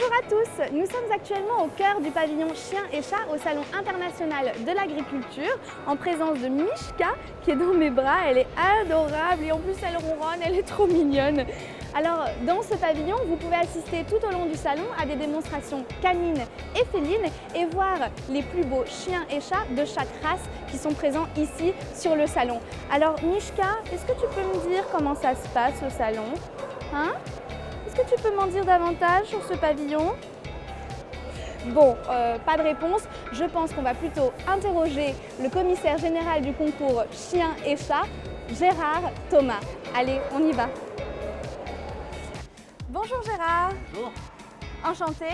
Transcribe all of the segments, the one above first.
Bonjour à tous, nous sommes actuellement au cœur du pavillon Chiens et Chats au Salon international de l'agriculture en présence de Mishka qui est dans mes bras. Elle est adorable et en plus elle ronronne, elle est trop mignonne. Alors dans ce pavillon, vous pouvez assister tout au long du salon à des démonstrations canines et félines et voir les plus beaux chiens et chats de chaque race qui sont présents ici sur le salon. Alors Mishka, est-ce que tu peux me dire comment ça se passe au salon, hein? Est-ce que tu peux m'en dire davantage sur ce pavillon? Bon, pas de réponse. Je pense qu'on va plutôt interroger le commissaire général du concours Chiens et Chats, Gérard Thomas. Allez, on y va. Bonjour Gérard. Bonjour. Enchanté.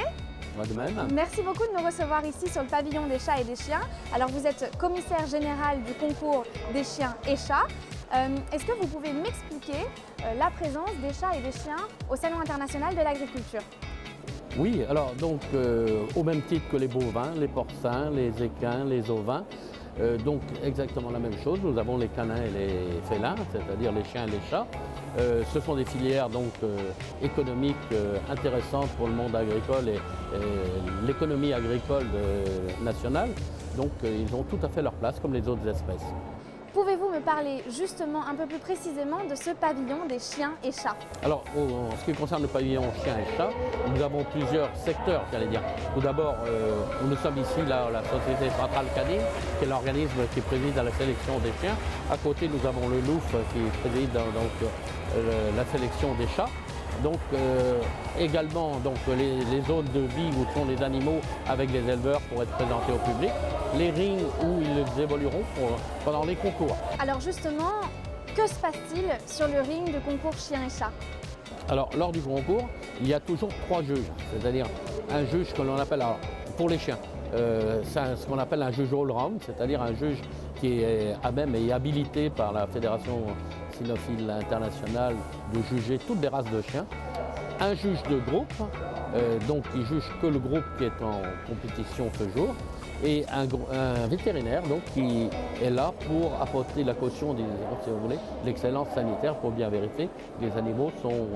Moi de même. Merci beaucoup de nous recevoir ici sur le pavillon des chats et des chiens. Alors vous êtes commissaire général du concours des chiens et chats. Est-ce que vous pouvez m'expliquer la présence des chats et des chiens au Salon international de l'agriculture? Oui, alors donc au même titre que les bovins, les porcins, les équins, les ovins, donc exactement la même chose. Nous avons les canins et les félins, c'est-à-dire les chiens et les chats. Ce sont des filières donc économiques intéressantes pour le monde agricole et l'économie agricole nationale. Donc ils ont tout à fait leur place comme les autres espèces. Pouvez-vous me parler justement un peu plus précisément de ce pavillon des chiens et chats? Alors, en ce qui concerne le pavillon chiens et chats, nous avons plusieurs secteurs, j'allais dire. Tout d'abord, nous sommes ici, là, la Société Centrale Canine, qui est l'organisme qui préside à la sélection des chiens. À côté, nous avons le LOUF qui préside la sélection des chats. Donc également donc, les zones de vie où sont les animaux avec les éleveurs pour être présentés au public, les rings où ils évolueront pendant les concours. Alors justement, que se passe-t-il sur le ring de concours chiens et chats? Alors lors du concours, il y a toujours 3 juges, c'est-à-dire un juge que l'on appelle, alors, pour les chiens, c'est ce qu'on appelle un juge all-round, c'est-à-dire un juge qui est à même et habilité par la Fédération cynophile internationale de juger toutes les races de chiens. Un juge de groupe, donc qui juge que le groupe qui est en compétition ce jour, et un vétérinaire donc, qui est là pour apporter la caution, si vous voulez, l'excellence sanitaire pour bien vérifier que les animaux sont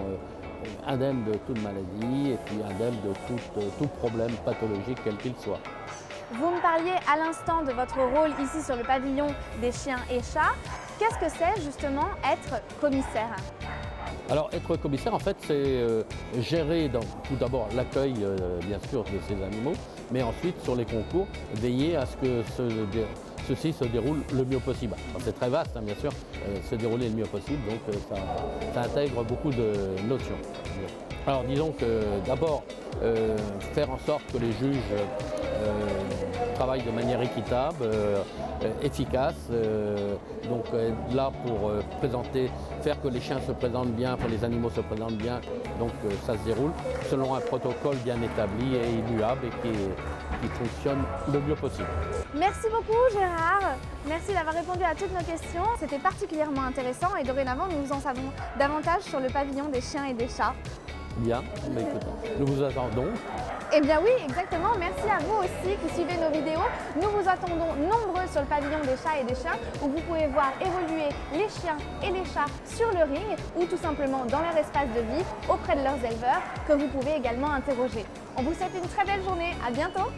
indemnes de toute maladie et puis indemnes de tout problème pathologique quel qu'il soit. Vous me parliez à l'instant de votre rôle ici sur le pavillon des chiens et chats. Qu'est-ce que c'est justement être commissaire? Alors être commissaire en fait c'est gérer tout d'abord l'accueil bien sûr de ces animaux, mais ensuite sur les concours veiller à ce que ceci se déroule le mieux possible. C'est très vaste bien sûr, se dérouler le mieux possible, donc ça intègre beaucoup de notions. Alors disons que d'abord faire en sorte que les juges travaillent de manière équitable, efficace, donc là pour faire que les chiens se présentent bien, que les animaux se présentent bien, donc ça se déroule selon un protocole bien établi et immuable et qui fonctionne le mieux possible. Merci beaucoup Gérard, merci d'avoir répondu à toutes nos questions, c'était particulièrement intéressant et dorénavant nous en savons davantage sur le pavillon des chiens et des chats. Bien, mais écoutez, nous vous attendons. Eh bien oui, exactement. Merci à vous aussi qui suivez nos vidéos. Nous vous attendons nombreux sur le pavillon des chats et des chiens où vous pouvez voir évoluer les chiens et les chats sur le ring ou tout simplement dans leur espace de vie auprès de leurs éleveurs que vous pouvez également interroger. On vous souhaite une très belle journée. À bientôt.